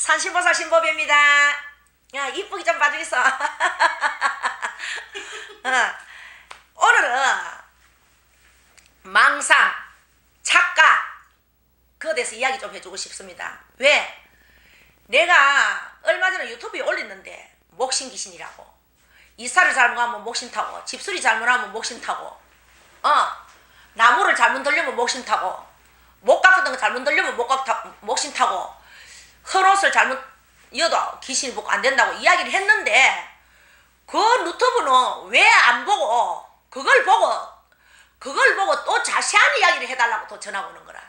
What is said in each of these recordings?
산신보살 신보배입니다. 야, 이쁘게 좀 봐주겠어. 오늘은 망상, 착각, 그거에 대해서 이야기 좀 해주고 싶습니다. 왜? 내가 얼마 전에 유튜브에 올렸는데 목신귀신이라고, 이사를 잘못하면 목신 타고, 집수리 잘못하면 목신 타고, 나무를 잘못 들려면 목신 타고, 목 깎던 거 잘못 들려면 목신 타고, 헛옷을 잘못 이어도 귀신이 보고 안 된다고 이야기를 했는데, 그 유튜브는 왜 안 보고 그걸 보고 또 자세한 이야기를 해달라고 또 전화가 오는 거라.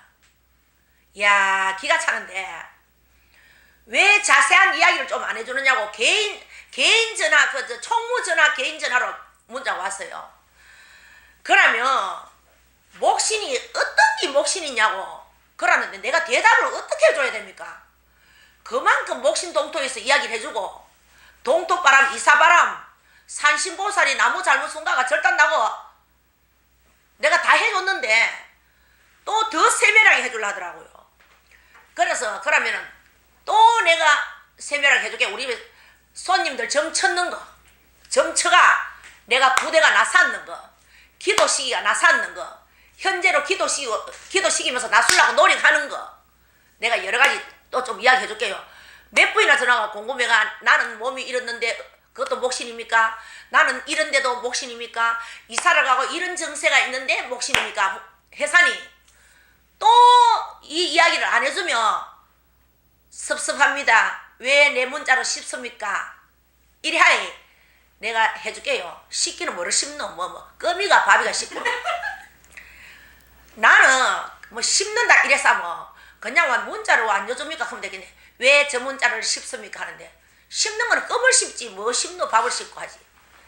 이야, 기가 차는데 왜 자세한 이야기를 좀 안 해주느냐고 개인 전화, 총무 전화, 개인 전화로 문자가 왔어요. 그러면 목신이 어떤 게 목신이냐고 그러는데 내가 대답을 어떻게 해줘야 됩니까? 그만큼 목신 동토에서 이야기를 해주고, 동토바람, 이사바람, 산신보살이 나무 잘못 순가가 절단다고 내가 다 해줬는데 또 더 세밀하게 해주려 하더라고요. 그래서 그러면은 또 내가 세밀하게 해줄게. 우리 손님들 점 쳤는 거, 점 쳐가 내가 부대가 나섰는 거, 기도 시기가 나섰는 거, 현재로 기도 시기면서 나서려고 노력하는 거, 내가 여러 가지 또 좀 이야기 해줄게요. 몇 분이나 전화가 궁금해가, 나는 몸이 이렇는데 그것도 목신입니까? 나는 이런데도 목신입니까? 이사를 가고 이런 정세가 있는데 목신입니까? 해산이 또 이 이야기를 안 해주면 섭섭합니다. 왜 내 문자로 씹습니까? 이리 하이 내가 해줄게요. 씹기는 뭐를 씹노? 껌이가 밥이가 씹고. 나는 뭐 씹는다 이래서 뭐 그냥 문자로 안 줘줍니까? 하면 되겠네. 왜 저 문자를 씹습니까? 하는데, 씹는 거는 껌을 씹지 뭐 씹노 밥을 씹고 하지.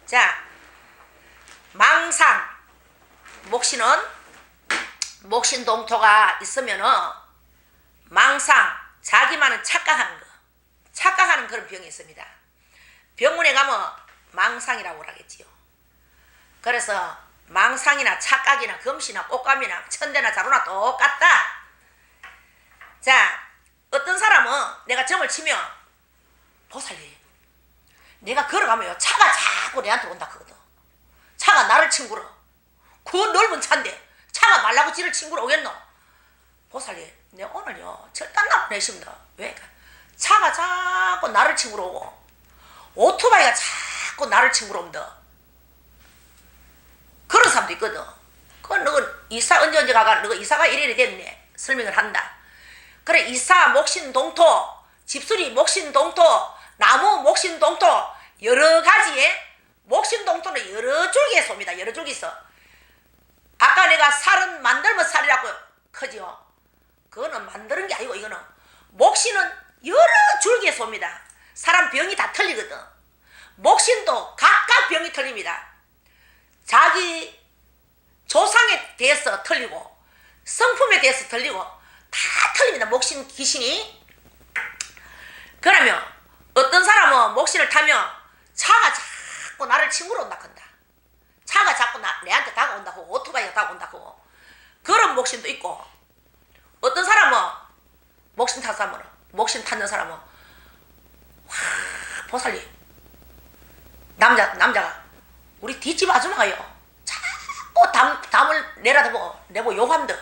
자, 망상, 목신 동토가 있으면은 망상, 자기만은 착각하는 그런 병이 있습니다. 병원에 가면 망상이라고 하겠지요. 그래서 망상이나 착각이나 금시나 꽃감이나 천대나 자루나 똑같다. 자, 어떤 사람은 내가 점을 치면, 보살님, 내가 걸어가면요 차가 자꾸 내한테 온다 그거든. 차가 나를 친구로, 그 넓은 차인데 차가 말라고 지를 친구로 오겠노? 보살님, 내 오늘요 절단나 보내십니다. 왜? 차가 자꾸 나를 친구로 오고 오토바이가 자꾸 나를 친구로 옵니다. 그런 사람도 있거든. 그건 너 이사 언제 가가 너 이사가 이래 됐네 설명을 한다. 그래, 이사 목신 동토, 집수리 목신 동토, 나무 목신 동토, 여러 가지의 목신 동토는 여러 줄기에서 옵니다. 여러 줄기에서. 아까 내가 살은 만들면 살이라고 크지요. 그거는 만드는 게 아니고, 이거는 목신은 여러 줄기에서 옵니다. 사람 병이 다 틀리거든. 목신도 각각 병이 틀립니다. 자기 조상에 대해서 틀리고 성품에 대해서 틀리고 다 틀립니다. 목신 귀신이. 그러면 어떤 사람은 목신을 타면 차가 자꾸 나를 친구로 온다 한다. 차가 자꾸 내한테 다가온다고, 오토바이가 다가온다고. 그런 목신도 있고, 어떤 사람은 목신 타는 사람은 보살님, 남자가 우리 뒷집 아줌마가요 자꾸 담을 내보고 욕한다.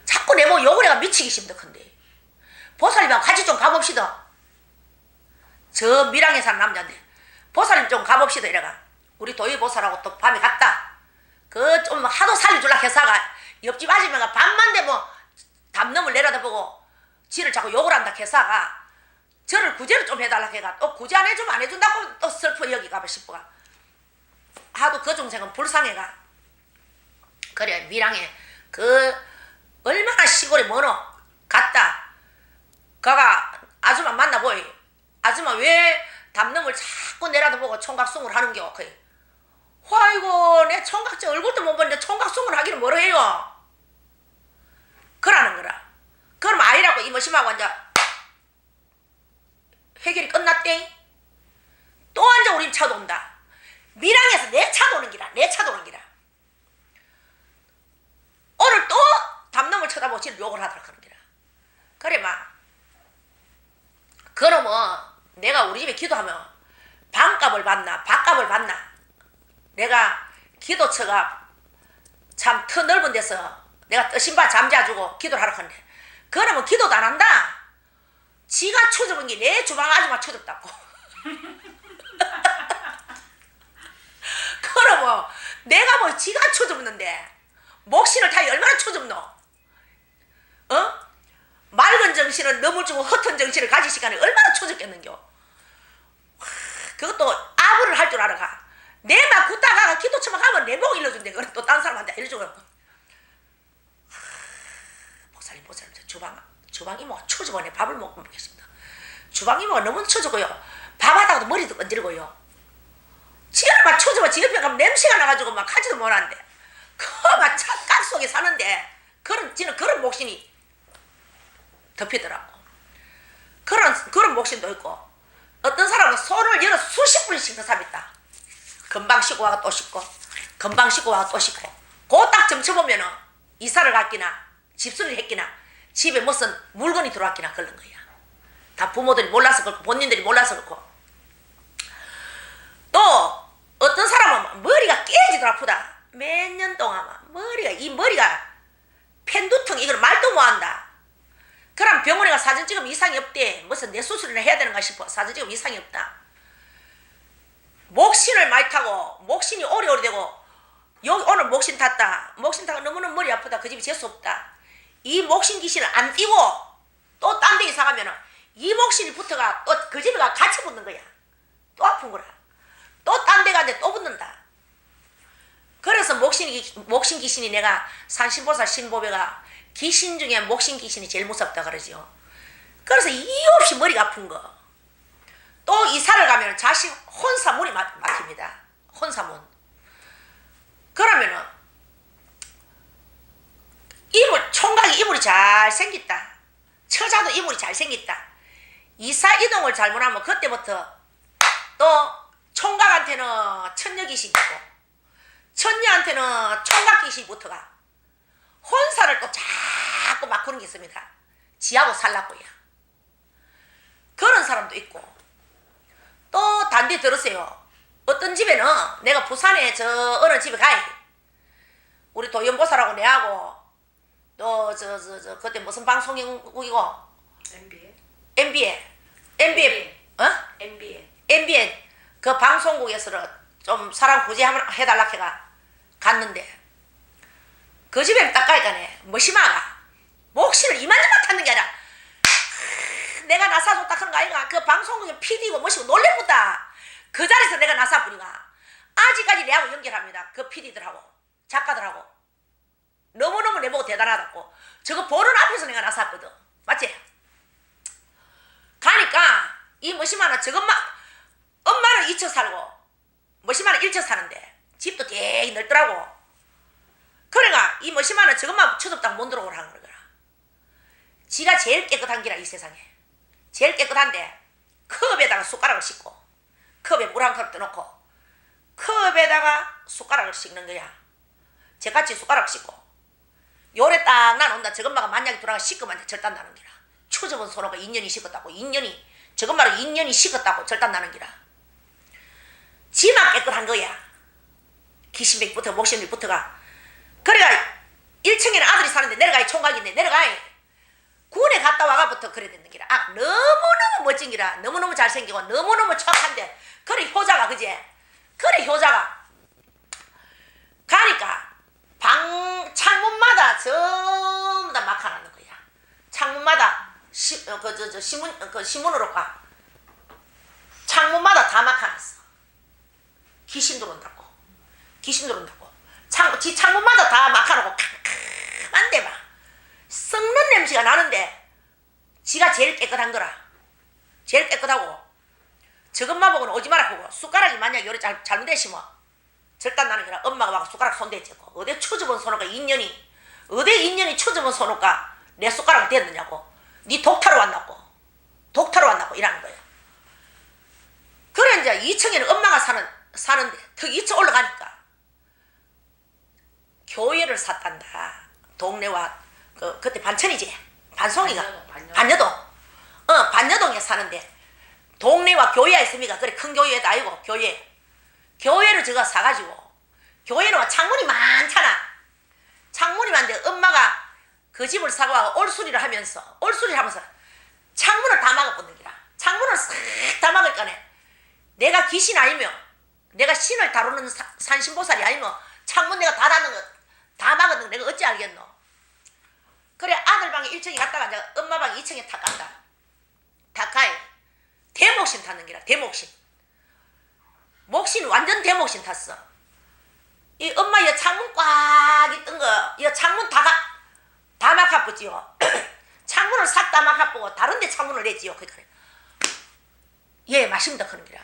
자꾸 내보고 욕을 해가 미치기 힘들건데 보살님하고 같이 좀 가봅시다. 저 밀양에 사는 남자인데, 보살님 좀 가봅시다 이래가. 우리 도의보살하고 또 밤에 갔다. 그 좀 하도 살려줄라 해사가 옆집 아줌마가 밤만 되면 담넘을 내려다보고 지를 자꾸 욕을 한다 해사가 저를 구제를 좀 해달라 해가, 또 구제 안 해주면 안 해준다고 또 슬퍼 여기 가봐 싶어가. 하도 그 중생은 불쌍해가. 그래, 밀양에 그 얼마나 시골에 멀어 갔다 가가 아줌마 만나보이. 아줌마 왜 담넘을 자꾸 내려다보고 총각숭을 하는겨? 그래. 아이고, 내 총각제 얼굴도 못 보는데 총각숭을 하기는 뭐라 해요? 그러는 거라. 그럼 아이라고 이모심하고 이제 해결이 끝났대. 또 앉아 우리 차도 온다. 밀양에서 내 차도 오는 기라. 오늘 또 담넘을 쳐다보고 지를 욕을 하더라 그런 기라. 그래 막 그러면 내가 우리 집에 기도하면 방값을 받나 밥값을 받나. 내가 기도처가 참 터 넓은 데서 내가 뜨신바 잠자주고 기도를 하러 갔네. 그러면 기도도 안 한다. 지가 초접은 게 내 주방 아줌마 초접다고. 그러면 내가 뭐 지가 초접는데 목신을 다 얼마나 초접노? 어? 맑은 정신을 넘을 주고 헛은 정신을 가질 시간에 얼마나 초접겠는겨? 그것도 아부를 할 줄 알아가. 내 막 굳다가 기도처만 가면 내 목 일러준대. 그래 또 딴 사람한테 일러주고. 목사님 주방이 뭐 초접하네. 밥을 먹고 먹겠습니다. 주방이 뭐 너무 초접고요. 밥하다가도 머리도 건드리고요. 지가 막 초접하 지 옆에 가면 냄새가 나가지고 막 하지도 못하는데 그막 착각 속에 사는데 지는 그런 목신이 덮이더라고. 그런 목신도 있고 어떤 사람은 손을 열어 수십 분씩 씻는 사람이 있다. 금방 씻고 와가 또 씻고 금방 씻고 와가 또 씻고 그 딱 점쳐보면은 이사를 갔기나 집수리를 했기나 집에 무슨 물건이 들어왔기나 그런 거야. 다 부모들이 몰라서 그렇고 본인들이 몰라서 그렇고. 또 어떤 사람은 머리가 깨지도 아프다. 몇 년 동안 머리가 펜두통 이걸 말도 못한다. 그럼 병원에 가 사진 찍으면 이상이 없대. 무슨 내 수술이나 해야 되는가 싶어. 사진 찍으면 이상이 없다. 목신을 많이 타고 목신이 오래되고 여기 오늘 목신 탔다. 목신 타고 너무너무 머리 아프다. 그 집이 재수 없다. 이 목신 귀신을 안 띄고 또 딴 데 이사 가면은 이 목신이 붙어가 또 그 집에 가 같이 붙는 거야. 또 아픈 거라. 또 딴 데 가는데 또 붙는다. 그래서 목신 귀신이 내가 산신보살 신보배가 귀신 중에 목신 귀신이 제일 무섭다 그러지요. 그래서 이유 없이 머리가 아픈 거. 또 이사를 가면 자식 혼사문이 막힙니다. 혼사문. 그러면은 총각이 이불이 잘생겼다. 처자도 이불이 잘생겼다. 이사 이동을 잘못하면 그때부터 또 총각한테는 천녀 귀신이 있고 천녀한테는 총각 귀신이 붙어가 혼사를 또 자꾸 막 그런 게 있습니다. 지하고 살라고요. 그런 사람도 있고 또 단디 들으세요. 어떤 집에는 내가 부산에 저 어느 집에 가요. 우리 도연보살하고 내하고 또 그때 무슨 방송국이고 MBN 그 방송국에서 좀 사람 구제해달라 해가 갔는데 그 집에는 딱 가니까네 머시마가 목신을 이만저만 탔는 게 아니라 내가 나사줬다 하는 거 아이가. 그 방송국에 PD고 뭐시고 놀래보다 그 자리에서 내가 나사부니가 아직까지 내하고 연결합니다. 그 PD들하고 작가들하고 너무너무 내보고 대단하다고. 저거 보는 앞에서 내가 나섰거든. 맞지? 가니까 이 머시마는 저것만 엄마는 2층 살고 머시마는 1층 사는데 집도 되게 넓더라고. 그러니까 이 머시마는 저것만 쳐졌다고 못 들어오라 하는 거라. 지가 제일 깨끗한 기라 이 세상에. 제일 깨끗한데 컵에다가 숟가락을 씻고 컵에 물 한 컵 떠놓고 컵에다가 숟가락을 씻는 거야. 저같이 숟가락 씻고 요래 딱 나온다. 저것마가 만약에 돌아가 씻으면 절단 나는 기라. 추접은 손오가 인연이 식었다고. 저것마로 인연이 식었다고 절단 나는 기라. 지만 깨끗한 거야. 기신백부터 목신백부터가. 그래가 1층에는 아들이 사는데 내려가야 총각인데 내려가야 군에 갔다 와가부터 그래 됐는 기라. 너무너무 멋진 기라. 너무너무 잘생기고 너무너무 착한데 그래 효자가 그제. 그래 효자가 가니까 창문마다 전부 다 막아놨는 거야. 창문마다 신문으로 가. 창문마다 다 막아놨어. 귀신 들어온다고. 지 창문마다 다 막아놓고 캄캄한데 막 썩는 냄새가 나는데 지가 제일 깨끗한 거라. 제일 깨끗하고 저것만 보고는 오지 마라 하고 숟가락이 만약에 요래 잘못되시면 절단 나는 게라. 엄마가 막 숟가락 손대지고 어디 추접은 손오가 인연이 추접은 손오가 내 숟가락을 대느냐고. 니 독타로 왔나고 이라는 거야. 그래 이제 2층에는 엄마가 사는데 더 2층 올라가니까 교회를 샀단다. 동네와 그때 반천이지. 반송이가 반여도 반여동에 사는데 동네와 교회가 있습니까? 그래 큰 교회도 아니고 교회를 제가 사가지고 교회는 창문이 많잖아. 창문이 많은데 엄마가 그 집을 사고 올수리를 하면서 창문을 다 막았거든. 창문을 싹 다 막을 거네. 내가 귀신 아니면 내가 신을 다루는 산신보살이 아니면 창문 내가 다 닫는 거 다 막았는 내가 어찌 알겠노. 그래 아들 방에 1층에 갔다가 이제 엄마 방에 2층에 탁 간다. 탁가에 대목신 탔는 기라. 대목신 완전 대목신 탔어. 이 엄마 이 창문 꽉 있던 거 이 창문 다 막아보지요. 창문을 싹 다 막아보고 다른 데 창문을 내지요. 그러니까 예 맞습니다. 그런 기라.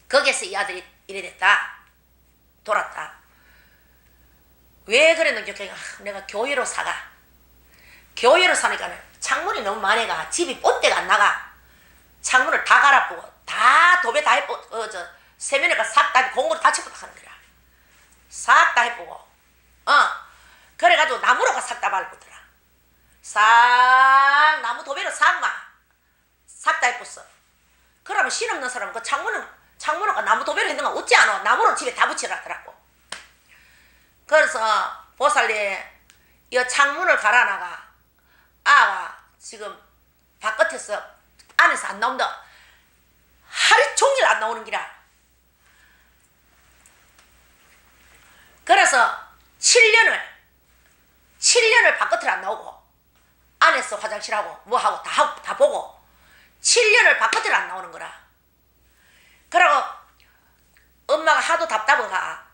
거기에서 이 아들이 이래 됐다. 돌았다. 왜 그랬는지 내가 교회로 사니까 창문이 너무 많아가 집이 본때가 안 나가. 창문을 다 갈아보고 다 도배 다 해보고 세면에가 싹 다 공으로 다 쳐보고 하는 거야. 싹 다 해보고 그래가지고 나무로가 싹 다 밟고더라. 싹 나무 도배로 싹 다 해봤어. 그러면 신없는 사람은 그 창문을 나무 도배로 했는 거 어찌 안 와. 나무로 집에 다 붙여놨더라고. 그래서 보살이 이 창문을 갈아나가 아가 지금 바깥에서 안에서 안 나온다. 하루 종일 안 나오는 기라. 그래서 7년을 바깥으로 안 나오고 안에서 화장실하고 뭐하고 다 보고 7년을 바깥으로 안 나오는 거라. 그러고 엄마가 하도 답답해가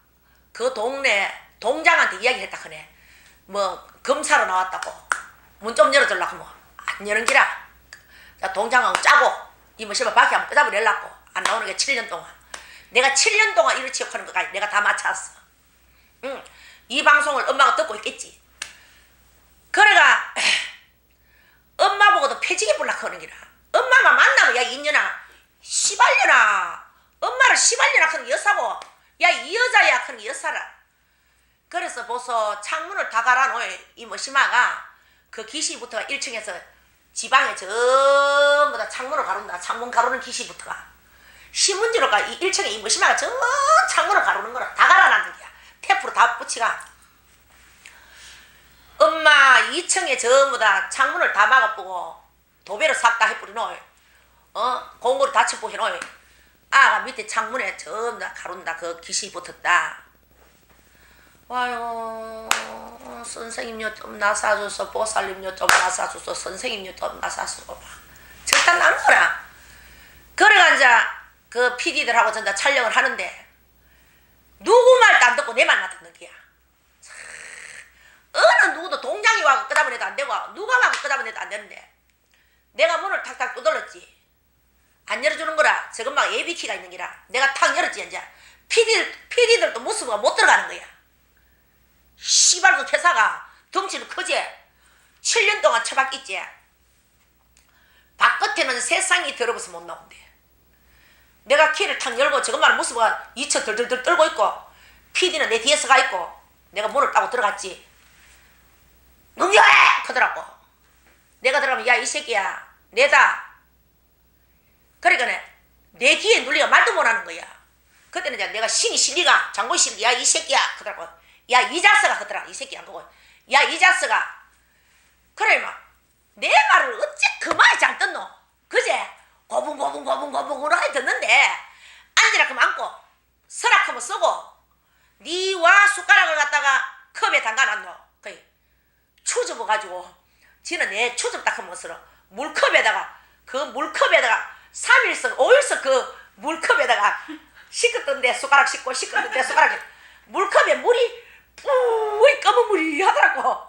그 동네 동장한테 이야기했다 하네. 뭐 검사로 나왔다고 문 좀 열어달라고 뭐 안 여는 기라. 동장하고 짜고 이모씨발 밖에 한번 끄잡아내려고 안 나오는 게 7년 동안. 내가 7년 동안 이를 취업하는 것까지 내가 다 맞췄어. 이 방송을 엄마가 듣고 있겠지. 그래가 엄마 보고도 패지게 불락하는 기라. 엄마만 만나면 야 인년아 시발년아 엄마를 시발년아 하는 게 여사고 야 이 여자야 하는 게 여사라. 그래서 보소 창문을 다 갈아놓은 이모씨마가 그 기시부터가 1층에서 지방에 전부 다 창문을 가른다. 창문 가르는 기시부터가 신문지로가 이 1층에 이모씨마가 저 창문을 가르는 거라 다 갈아놨는 게야. 테프로 다 붙이가. 엄마 2층에 전부 다 창문을 다 막아보고 도배로 싹 다 해뿌리노. 공으로 다쳐보시노. 아가 밑에 창문에 전부 다 가른다. 그 기시 붙었다. 와요 선생님요 좀 나사줘서 보살님요 좀 나사줘서 선생님요 좀 나사줘서 절단 나는 거라. 그래가 이제 그 PD들하고 전다 촬영을 하는데 누구 말도 안 듣고 내 말만 듣는 게야. 어느 누구도 동장이 와서 끄잡아내도 안 되고 누가 와서 끄잡아내도 안 되는데 내가 문을 탁탁 두들렀지. 안 열어주는 거라. 저것만 예비키가 있는 게라. 내가 탁 열었지. 이제 PD들도 무스가 못 들어가는 거야. 씨발 그 회사가 덩치는 크지. 7년 동안 처박있지. 바깥에는 세상이 더러워서 못 나온대. 내가 키를 탁 열고 저것만 모습가 2층 들들들 떨고 있고 PD는 내 뒤에서 가 있고 내가 문을 따고 들어갔지. 능력해! 그러더라고. 내가 들어가면 야 이 새끼야 내다. 그러니까 내 귀에 눌리가 말도 못하는 거야. 그때는 이제 내가 신이 실리가 장군이 실리 야 이 새끼야 그러더라고. 야 이 자스가 하더라. 이 새끼 안 보고 야 이 자스가 그래 막 내 말을 어째 그만이 잘 듣노. 그제 고분고분고분고분으로 하게 듣는데 앉으라 그면 앉고 서라 크면 쓰고 니와 숟가락을 갖다가 컵에 담가놨노. 그 추접어가지고 지는 내 추접 딱 하면 쓰러 물컵에다가 그 물컵에다가 3일석 5일석 그 물컵에다가 씻었던데 숟가락 씻고 씻었던데 숟가락 물컵에 물이 뿌이 검은 물이 하더라고.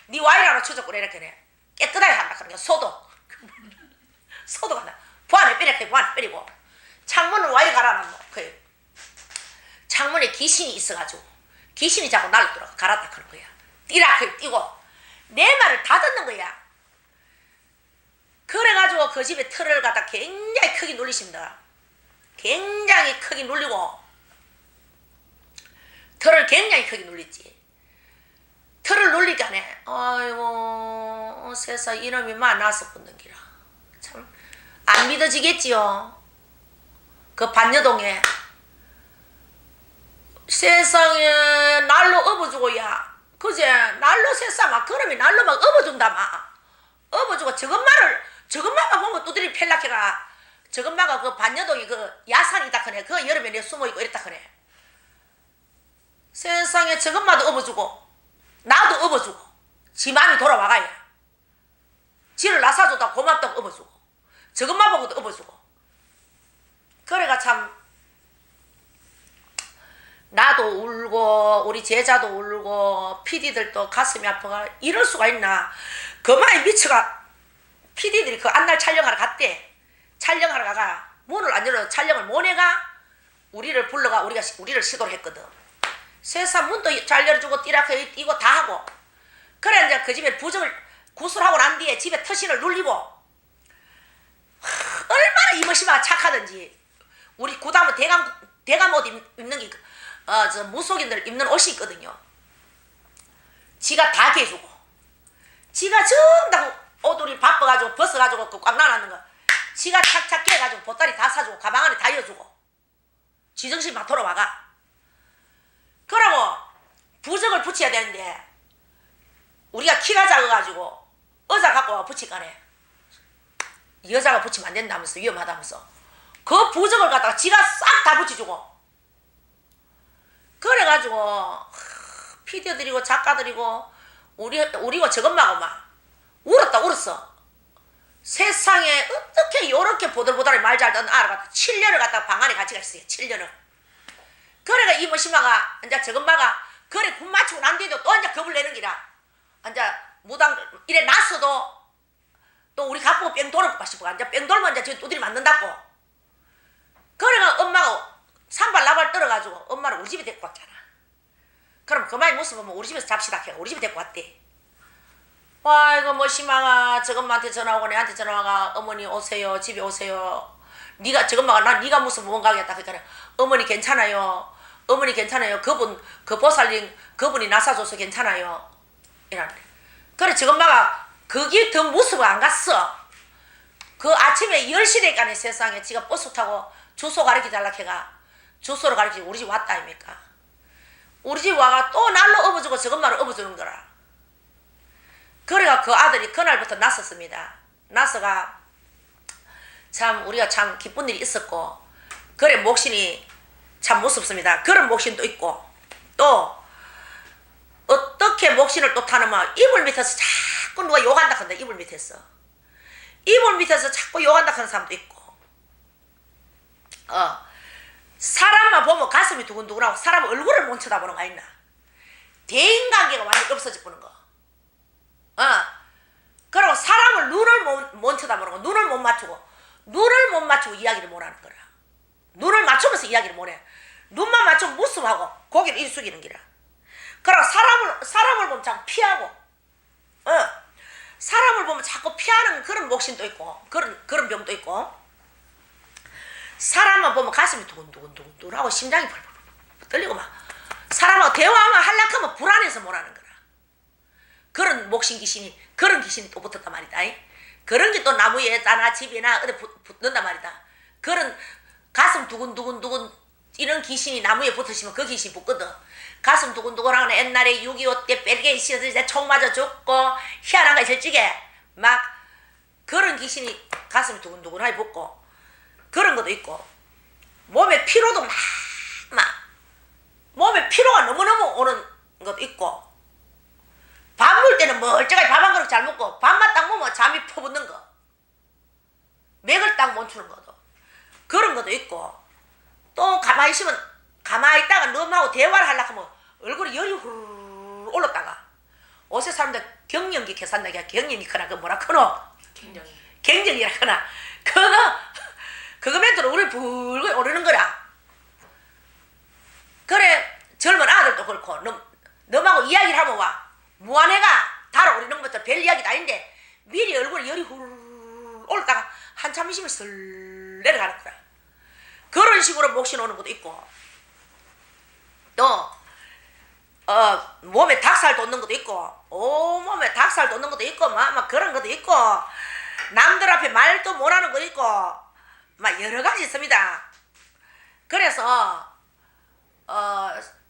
니 와이라로 추적을 이렇게 내 깨끗하게 한다 그러니까 소도 간다. 보안에 빼려 보안에 빼리고 창문을 와이를 갈아놨노. 그 창문에 귀신이 있어가지고 귀신이 자꾸 날로 들어가 갈았다 그런 거야. 뛰라 그 뛰고 내 말을 다 듣는 거야. 그래가지고 그 집에 틀을 갖다 굉장히 크게 눌리십니다. 굉장히 크게 눌리고 틀을 굉장히 크게 눌렸지. 틀을 눌리니까 아이고 세상 이놈이 만나서 붙는 기라. 참 안 믿어지겠지요. 그 반여동에 세상에 날로 업어주고 야 그제 날로 세상아 그러면 날로 막 업어준다 막 업어주고 저것만만 보면 두드리 펠락해가 저것만가 그 반여동이 그 야산이다 크네 그 여름에 내 숨어있고 이랬다 크네 세상에 저것만도 업어주고 나도 업어주고 지 마음이 돌아와가야 지를 나사줘도 고맙다고 업어주고 저것만 보고도 업어주고 그래가 참 나도 울고 우리 제자도 울고 PD들도 가슴이 아파가 이럴 수가 있나 그만에 미쳐가 PD들이 그 안날 촬영하러 갔대 촬영하러 가가 문을 안 열어 촬영을 못 해가 우리를 불러가 우리를 시도를 했거든 세상 문도 잘 열어주고 띠라크 뛰고 다 하고 그래 이제 그 집에 부정을 구술하고 난 뒤에 집에 터신을 눌리고 얼마나 이모시마가 착하든지 우리 구다면 대감 옷 입는 게 저 무속인들 입는 옷이 있거든요. 지가 다 개주고 지가 전부 옷들이 바빠가지고 벗어가지고 그 꽉 나놨는 거 지가 착착 깨가지고 보따리 다 사주고 가방 안에 다 이어주고 지정신 막 돌아와가 그러고 부적을 붙여야 되는데 우리가 키가 작아가지고 여자 갖고 와 붙이가네 여자가 붙이면 안 된다면서 위험하다면서 그 부적을 갖다가 지가 싹 다 붙여주고 그래가지고 피디들이고 작가들이고 우리고 저것마고 막 울었어 세상에 어떻게 요렇게 보들보들하게 말 잘 듣는 아를 갖다 7년을 갖다가 방 안에 같이 갔어요 7년을 그래가 이모시마가 이제 저것마가 그래 군 마치고 난 뒤에도 또 이제 겁을 내는 기라 이제 무당 이래 났어도 또 우리 갑보고 뺑 돌아볼까 싶어 이제 뺑 돌면 이제 저 두드리 맞는다고 그래가 엄마가 산발 나발 떨어가지고 엄마를 우리 집에 데리고 왔잖아 그럼 그만이 모습 보면 우리 집에서 잡시다 해가 우리 집에 데리고 왔대 와 이거 뭐 심하가 저것만한테 전화오고 내한테 전화가 어머니 오세요 집에 오세요 니가 저것마가 난 니가 무슨 뭔가 하겠다 그러니까 어머니 괜찮아요 어머니 괜찮아요 그분 그 보살님 그분이 나사줘서 괜찮아요 이러는데 그래 저것마가 거기 더 모습을 안 갔어 그 아침에 10시 되니까 세상에 지가 버스 타고 주소 가르쳐달라 해가 주소를 가르치고 우리 집 왔다 아닙니까 우리 집 와가 또 날로 업어주고 저것만을 업어주는 거라 그래가 그 아들이 그날부터 났었습니다 나서가 참 우리가 참 기쁜 일이 있었고 그래 목신이 참 무섭습니다 그런 목신도 있고 또 어떻게 목신을 또 타는면 이불 밑에서 자꾸 누가 욕한다 한다 이불 밑에서 자꾸 욕한다 하는 사람도 있고 사람만 보면 가슴이 두근두근하고 사람 얼굴을 못 쳐다보는 거 있나 대인관계가 완전히 없어지는 거 그리고 사람을 눈을 못 쳐다보는 거 눈을 못 맞추고 이야기를 못 하는 거라 눈을 맞추면서 이야기를 못 해 눈만 맞추면 무심하고 고개를 이리 숙이는 기라 그리고 사람을 보면 자꾸 피하고 사람을 보면 자꾸 피하는 그런 목신도 있고 그런 병도 있고 사람만 보면 가슴이 두근두근하고 심장이 펄펄 떨리고 막 사람하고 대화만 하려면 불안해서 못하는 거라 그런 목신 귀신이 그런 귀신이 또 붙었단 말이다 그런 게 또 나무에 따나 집이나 어디 붙는단 말이다 그런 가슴 두근두근 이런 귀신이 나무에 붙으시면 그 귀신이 붙거든 가슴 두근두근하는 옛날에 6.25 때 벨기에 시어서 총 맞아 죽고 희한한 거 있을 적에 막 그런 귀신이 가슴이 두근두근하게 붙고 그런 것도 있고 몸에 피로도 몸에 피로가 너무너무 오는 것도 있고 밥 먹을 때는 멀쩡하게 밥 한 그릇 잘 먹고 밥만 딱 먹으면 잠이 퍼붓는 거 맥을 딱 못 추는 것도 그런 것도 있고 또 가만히 있으면 가만히 있다가 너하고 대화를 하려고 하면 얼굴에 열이 후루룩 올랐다가 옷에 사람들 경련기 계산나게 경련이 크나 그 뭐라 크노 경련이라 크나 그거 멘트로 우리 불고 오르는 거라 그래 젊은 아들도 그렇고 너하고 이야기를 하면 와 무한해가 달아오르는 것부터 별 이야기도 아닌데 미리 얼굴에 열이 후루룩 올랐다가 한참 있으면 슬 내려가는 거라 그런 식으로 목신 오는 것도 있고 또 몸에 닭살 돋는 것도 있고 온몸에 닭살 돋는 것도 있고 막 그런 것도 있고 남들 앞에 말도 못하는 거 있고 막 여러 가지 있습니다. 그래서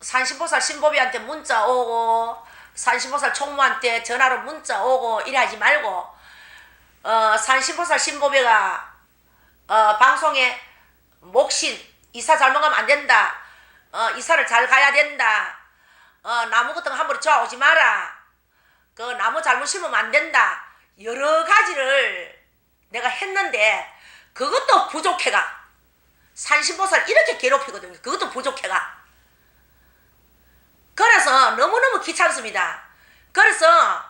산신보살 신보비한테 문자 오고 산신보살 총무한테 전화로 문자 오고 이래 하지 말고 산신보살 신보비가 방송에 목신 이사 잘못 가면 안 된다. 이사를 잘 가야 된다. 나무 같은 거 함부로 쪼아오지 마라. 그 나무 잘못 심으면 안 된다. 여러 가지를 내가 했는데 그것도 부족해가. 산신보살 이렇게 괴롭히거든요. 그것도 부족해가. 그래서 너무너무 귀찮습니다. 그래서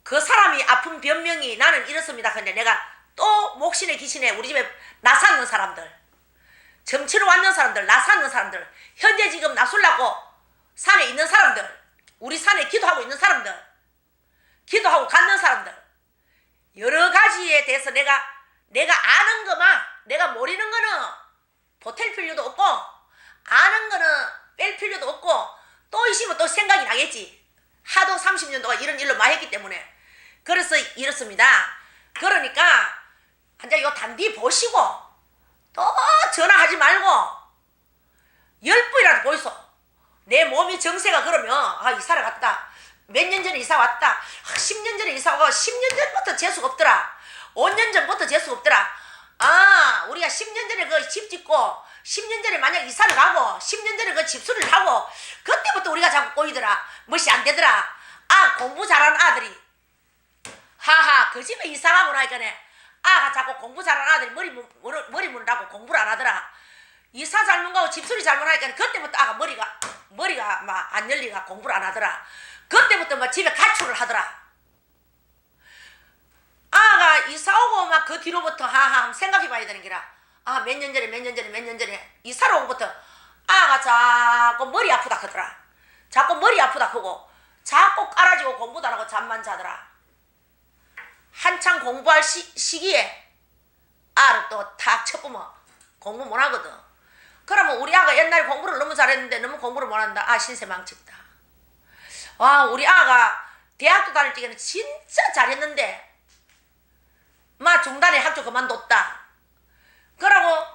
그 사람이 아픈 변명이 나는 이렇습니다. 근데 내가 또 목신의 귀신에 우리 집에 나사는 사람들, 점치러 왔는 사람들, 나사는 사람들, 현재 지금 나술라고 산에 있는 사람들, 우리 산에 기도하고 있는 사람들, 기도하고 갖는 사람들, 여러 가지에 대해서 내가 아는 것만, 내가 모르는 거는 보탤 필요도 없고 아는 거는 뺄 필요도 없고 또 있으면 또 생각이 나겠지. 하도 30년 동안 이런 일로 많이 했기 때문에. 그래서 이렇습니다. 그러니까 이제 요 단디 보시고 또 전화하지 말고 10분이라도 보이소. 내 몸이 정세가 그러면 이사를 갔다. 몇 년 전에 이사 왔다. 10년 전에 이사 오고 10년 전부터 재수가 없더라. 5년 전부터 재수가 없더라. 우리가 10년 전에 그 집 짓고 10년 전에 만약 이사를 가고 10년 전에 그 집수리를 하고 그때부터 우리가 자꾸 꼬이더라. 멋이 안 되더라. 공부 잘하는 아들이 하하 그 집에 이사 가고 나니까네 아가 자꾸 공부 잘하는 아들이 머리 문다고 공부를 안 하더라. 이사 잘못 가고 집수리 잘못 하니까 그때부터 아가 머리가 막 안 열리가 공부를 안 하더라. 그때부터 막 집에 가출을 하더라. 아가 이사 오고 막 그 뒤로부터 하하 생각해 봐야 되는 기라. 몇 년 전에 이사로 오고부터 아가 자꾸 머리 아프다 하더라. 자꾸 머리 아프다 하고 자꾸 깔아지고 공부도 안 하고 잠만 자더라. 한창 공부할 시기에 아를 또 탁 쳐보면 공부 못 하거든. 그러면 우리 아가 옛날에 공부를 너무 잘했는데 너무 공부를 못 한다. 신세 망쳤다. 우리 아가 대학교 다닐 때는 진짜 잘했는데 중단에 학교 그만뒀다. 그러고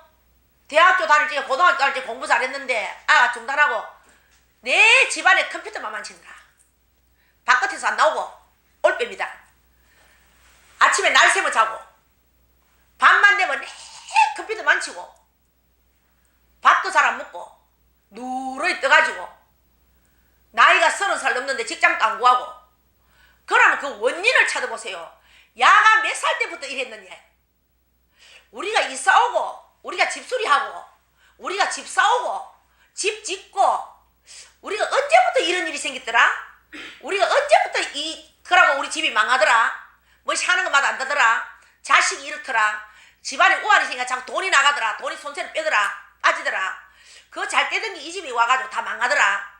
대학교 다닐 때 고등학교 다닐 때 공부 잘했는데 아가 중단하고 내 집안에 컴퓨터만 만지느라 바깥에서 안 나오고 올빼미다. 아침에 날 새면 자고 밤만 되면 컴퓨터 만지고 밥도 잘 안 먹고 누렇게 떠가지고 나이가 30살 넘는데 직장도 안 구하고. 그러면 그 원인을 찾아보세요. 야가 몇 살 때부터 이랬느냐. 우리가 이사 오고 우리가 집수리하고 우리가 집 사오고 집 짓고 우리가 언제부터 이런 일이 생겼더라. 우리가 언제부터 그러고 우리 집이 망하더라. 뭐시 하는 것마다 안 되더라. 자식이 이렇더라. 집안에 우환이 생기니까 자꾸 돈이 나가더라. 돈이 손세를 빼더라. 빠지더라. 그 잘 되던 게 이 집이 와가지고 다 망하더라.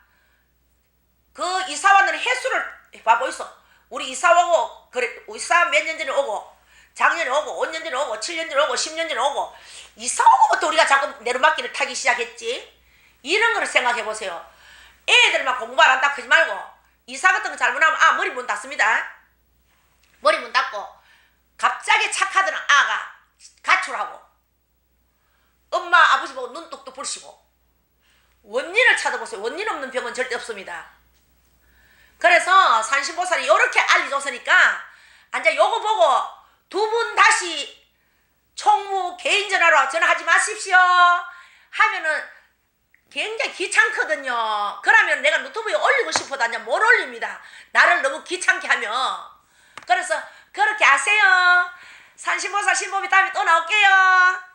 그 이사 왔는 횟수를 봐보이소. 우리 이사 오고 그래 이사 몇 년 전에 오고 작년에 오고 5년 전에 오고 7년 전에 오고 10년 전에 오고 이사 오고부터 우리가 자꾸 내리막길을 타기 시작했지. 이런 거를 생각해 보세요. 애들만 공부 안 한다 하지 말고 이사 같은 거 잘못하면 머리 문 닫습니다. 머리 문 닫고 갑자기 착하던 아가 가출하고 엄마 아버지 보고 눈 뚝뚝 부르시고 원인을 찾아보세요. 원인 없는 병은 절대 없습니다. 그래서 산신보살이 이렇게 알려줬으니까 이제 요거 보고 두 분 다시 총무 개인 전화로 전화하지 마십시오 하면은 굉장히 귀찮거든요. 그러면 내가 유튜브에 올리고 싶어도 이제 못 올립니다. 나를 너무 귀찮게 하면. 그래서 그렇게 하세요. 산신보살 신보비 다음에 또 나올게요.